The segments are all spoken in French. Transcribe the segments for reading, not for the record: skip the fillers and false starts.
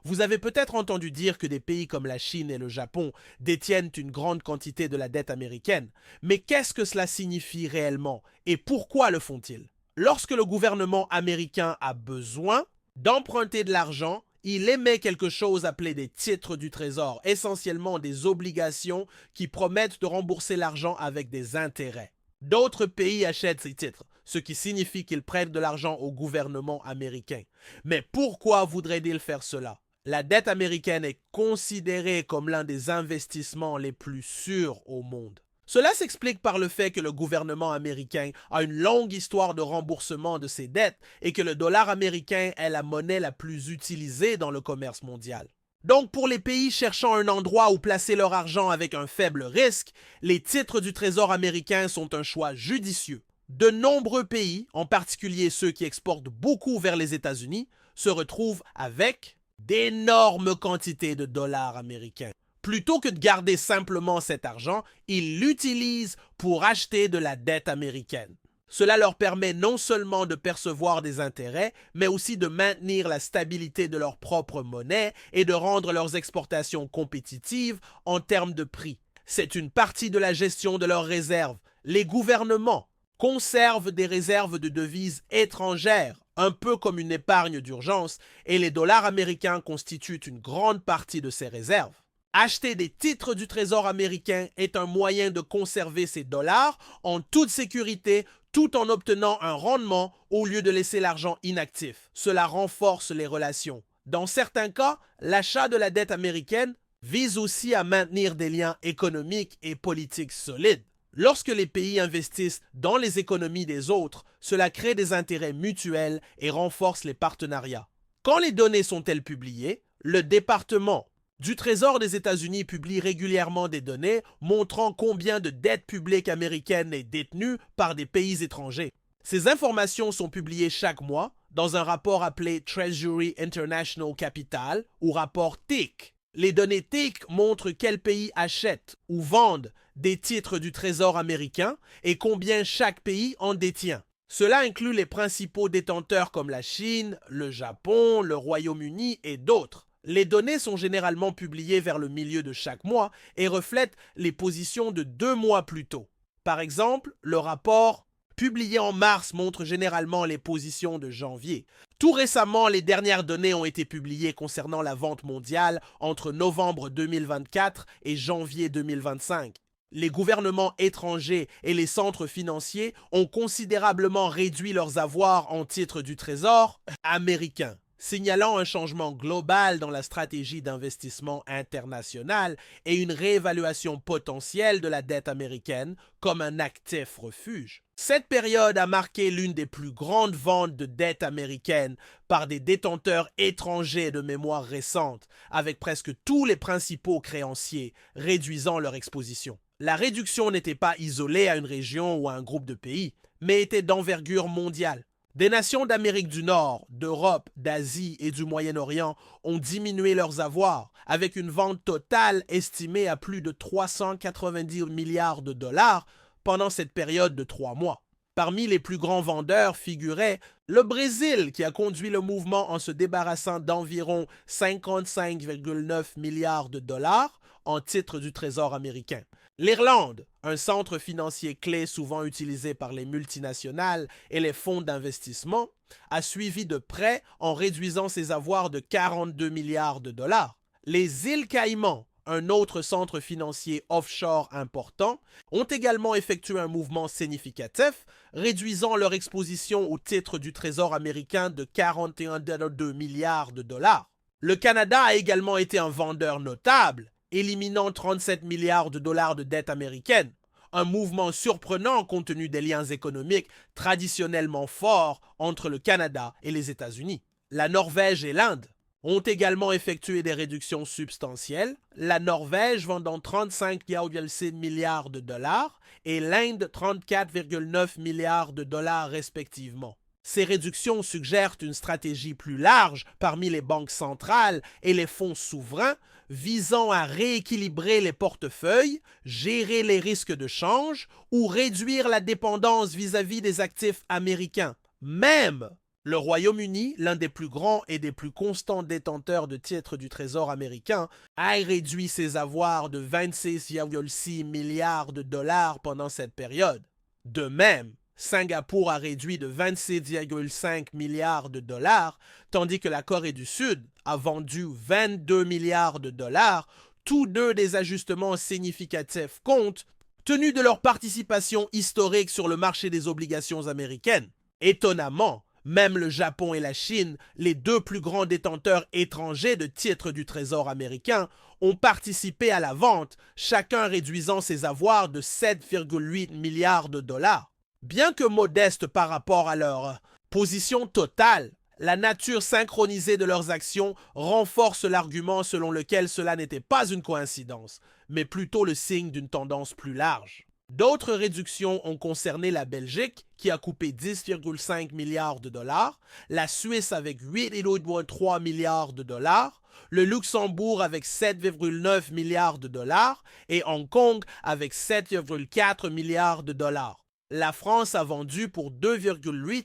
Vous avez peut-être entendu dire que des pays comme la Chine et le Japon détiennent une grande quantité de la dette américaine, mais qu'est-ce que cela signifie réellement et pourquoi le font-ils? Lorsque le gouvernement américain a besoin d'emprunter de l'argent, il émet quelque chose appelé des titres du trésor, essentiellement des obligations qui promettent de rembourser l'argent avec des intérêts. D'autres pays achètent ces titres, ce qui signifie qu'ils prêtent de l'argent au gouvernement américain. Mais pourquoi voudraient-ils faire cela? La dette américaine est considérée comme l'un des investissements les plus sûrs au monde. Cela s'explique par le fait que le gouvernement américain a une longue histoire de remboursement de ses dettes et que le dollar américain est la monnaie la plus utilisée dans le commerce mondial. Donc, pour les pays cherchant un endroit où placer leur argent avec un faible risque, les titres du Trésor américain sont un choix judicieux. De nombreux pays, en particulier ceux qui exportent beaucoup vers les États-Unis, se retrouvent avec d'énormes quantités de dollars américains. Plutôt que de garder simplement cet argent, ils l'utilisent pour acheter de la dette américaine. Cela leur permet non seulement de percevoir des intérêts, mais aussi de maintenir la stabilité de leur propre monnaie et de rendre leurs exportations compétitives en termes de prix. C'est une partie de la gestion de leurs réserves. Les gouvernements conservent des réserves de devises étrangères, un peu comme une épargne d'urgence, et les dollars américains constituent une grande partie de ces réserves. Acheter des titres du Trésor américain est un moyen de conserver ces dollars en toute sécurité tout en obtenant un rendement au lieu de laisser l'argent inactif. Cela renforce les relations. Dans certains cas, l'achat de la dette américaine vise aussi à maintenir des liens économiques et politiques solides. Lorsque les pays investissent dans les économies des autres, cela crée des intérêts mutuels et renforce les partenariats. Quand les données sont-elles publiées, le département du Trésor des États-Unis publie régulièrement des données montrant combien de dettes publiques américaines est détenue par des pays étrangers. Ces informations sont publiées chaque mois dans un rapport appelé Treasury International Capital ou rapport TIC. Les données TIC montrent quels pays achètent ou vendent des titres du Trésor américain et combien chaque pays en détient. Cela inclut les principaux détenteurs comme la Chine, le Japon, le Royaume-Uni et d'autres. Les données sont généralement publiées vers le milieu de chaque mois et reflètent les positions de 2 mois plus tôt. Par exemple, le rapport publié en mars montre généralement les positions de janvier. Tout récemment, les dernières données ont été publiées concernant la vente mondiale entre novembre 2024 et janvier 2025. Les gouvernements étrangers et les centres financiers ont considérablement réduit leurs avoirs en titres du Trésor américain, signalant un changement global dans la stratégie d'investissement international et une réévaluation potentielle de la dette américaine comme un actif refuge. Cette période a marqué l'une des plus grandes ventes de dettes américaines par des détenteurs étrangers de mémoire récente, avec presque tous les principaux créanciers réduisant leur exposition. La réduction n'était pas isolée à une région ou à un groupe de pays, mais était d'envergure mondiale. Des nations d'Amérique du Nord, d'Europe, d'Asie et du Moyen-Orient ont diminué leurs avoirs, avec une vente totale estimée à plus de 390 milliards de dollars pendant cette période de 3 mois. Parmi les plus grands vendeurs figurait le Brésil, qui a conduit le mouvement en se débarrassant d'environ 55,9 milliards de dollars en titres du Trésor américain. L'Irlande, un centre financier clé souvent utilisé par les multinationales et les fonds d'investissement, a suivi de près en réduisant ses avoirs de 42 milliards de dollars. Les îles Caïmans, un autre centre financier offshore important, ont également effectué un mouvement significatif, réduisant leur exposition au titre du Trésor américain de 41,2 milliards de dollars. Le Canada a également été un vendeur notable, éliminant 37 milliards de dollars de dette américaine, un mouvement surprenant compte tenu des liens économiques traditionnellement forts entre le Canada et les États-Unis. La Norvège et l'Inde ont également effectué des réductions substantielles, la Norvège vendant 35,6 milliards de dollars et l'Inde 34,9 milliards de dollars respectivement. Ces réductions suggèrent une stratégie plus large parmi les banques centrales et les fonds souverains visant à rééquilibrer les portefeuilles, gérer les risques de change ou réduire la dépendance vis-à-vis des actifs américains. Même Le Royaume-Uni, l'un des plus grands et des plus constants détenteurs de titres du Trésor américain, a réduit ses avoirs de 26,6 milliards de dollars pendant cette période. De même, Singapour a réduit de 27,5 milliards de dollars, tandis que la Corée du Sud a vendu 22 milliards de dollars. Tous deux des ajustements significatifs comptent, tenu de leur participation historique sur le marché des obligations américaines. Étonnamment, même le Japon et la Chine, les deux plus grands détenteurs étrangers de titres du Trésor américain, ont participé à la vente, chacun réduisant ses avoirs de 7,8 milliards de dollars. Bien que modestes par rapport à leur position totale, la nature synchronisée de leurs actions renforce l'argument selon lequel cela n'était pas une coïncidence, mais plutôt le signe d'une tendance plus large. D'autres réductions ont concerné la Belgique, qui a coupé 10,5 milliards de dollars, la Suisse avec 8,3 milliards de dollars, le Luxembourg avec 7,9 milliards de dollars et Hong Kong avec 7,4 milliards de dollars. La France a vendu pour 2,8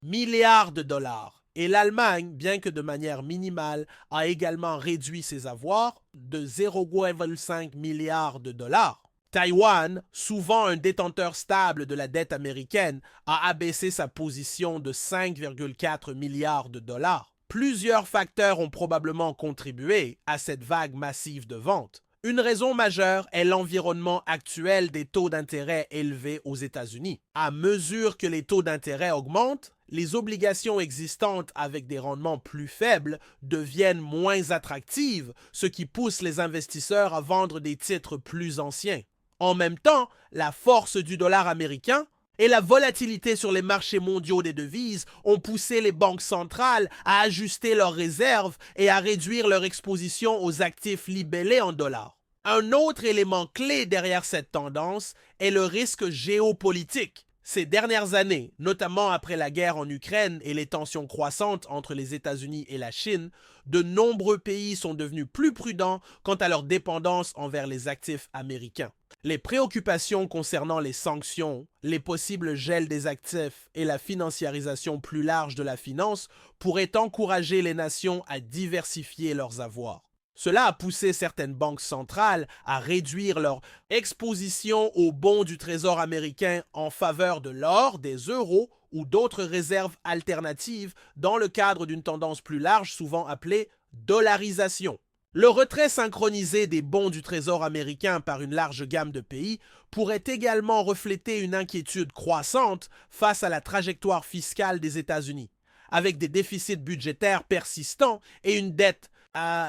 milliards de dollars. Et l'Allemagne, bien que de manière minimale, a également réduit ses avoirs de 0,5 milliards de dollars. Taïwan, souvent un détenteur stable de la dette américaine, a abaissé sa position de 5,4 milliards de dollars. Plusieurs facteurs ont probablement contribué à cette vague massive de ventes. Une raison majeure est l'environnement actuel des taux d'intérêt élevés aux États-Unis. À mesure que les taux d'intérêt augmentent, les obligations existantes avec des rendements plus faibles deviennent moins attractives, ce qui pousse les investisseurs à vendre des titres plus anciens. En même temps, la force du dollar américain et la volatilité sur les marchés mondiaux des devises ont poussé les banques centrales à ajuster leurs réserves et à réduire leur exposition aux actifs libellés en dollars. Un autre élément clé derrière cette tendance est le risque géopolitique. Ces dernières années, notamment après la guerre en Ukraine et les tensions croissantes entre les États-Unis et la Chine, de nombreux pays sont devenus plus prudents quant à leur dépendance envers les actifs américains. Les préoccupations concernant les sanctions, les possibles gels des actifs et la financiarisation plus large de la finance pourraient encourager les nations à diversifier leurs avoirs. Cela a poussé certaines banques centrales à réduire leur exposition aux bons du Trésor américain en faveur de l'or, des euros ou d'autres réserves alternatives dans le cadre d'une tendance plus large souvent appelée dollarisation. Le retrait synchronisé des bons du Trésor américain par une large gamme de pays pourrait également refléter une inquiétude croissante face à la trajectoire fiscale des États-Unis, avec des déficits budgétaires persistants et une dette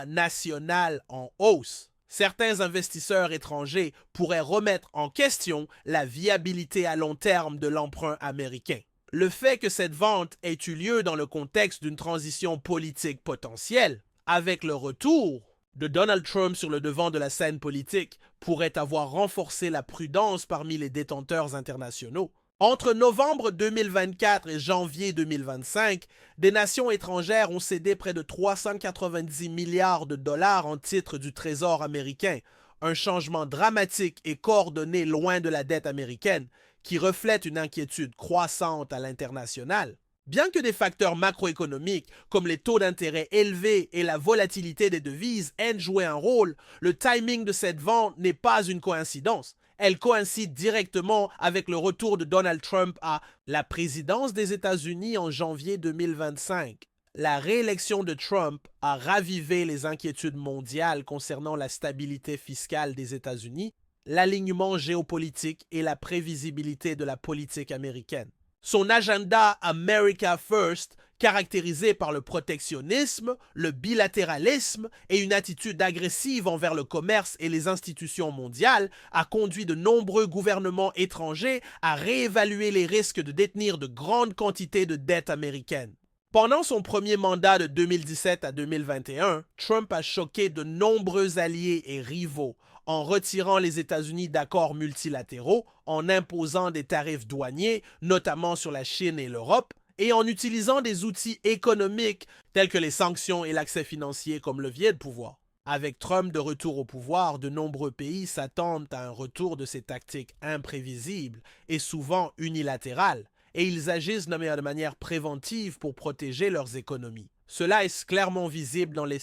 nationale en hausse. Certains investisseurs étrangers pourraient remettre en question la viabilité à long terme de l'emprunt américain. Le fait que cette vente ait eu lieu dans le contexte d'une transition politique potentielle, avec le retour de Donald Trump sur le devant de la scène politique, pourrait avoir renforcé la prudence parmi les détenteurs internationaux. Entre novembre 2024 et janvier 2025, des nations étrangères ont cédé près de 390 milliards de dollars en titres du Trésor américain, un changement dramatique et coordonné loin de la dette américaine, qui reflète une inquiétude croissante à l'international. Bien que des facteurs macroéconomiques comme les taux d'intérêt élevés et la volatilité des devises aient joué un rôle, le timing de cette vente n'est pas une coïncidence. Elle coïncide directement avec le retour de Donald Trump à la présidence des États-Unis en janvier 2025. La réélection de Trump a ravivé les inquiétudes mondiales concernant la stabilité fiscale des États-Unis, l'alignement géopolitique et la prévisibilité de la politique américaine. Son agenda America First, caractérisé par le protectionnisme, le bilatéralisme et une attitude agressive envers le commerce et les institutions mondiales, a conduit de nombreux gouvernements étrangers à réévaluer les risques de détenir de grandes quantités de dettes américaines. Pendant son premier mandat de 2017 à 2021, Trump a choqué de nombreux alliés et rivaux en retirant les États-Unis d'accords multilatéraux, en imposant des tarifs douaniers, notamment sur la Chine et l'Europe, et en utilisant des outils économiques tels que les sanctions et l'accès financier comme levier de pouvoir. Avec Trump de retour au pouvoir, de nombreux pays s'attendent à un retour de ces tactiques imprévisibles et souvent unilatérales, et ils agissent de manière préventive pour protéger leurs économies. Cela est clairement visible dans les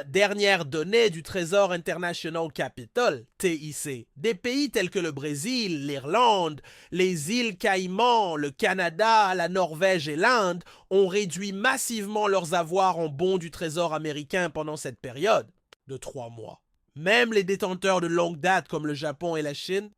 dernières données du Trésor International Capital, TIC. Des pays tels que le Brésil, l'Irlande, les îles Caïmans, le Canada, la Norvège et l'Inde ont réduit massivement leurs avoirs en bons du Trésor américain pendant cette période de 3 mois. Même les détenteurs de longue date comme le Japon et la Chine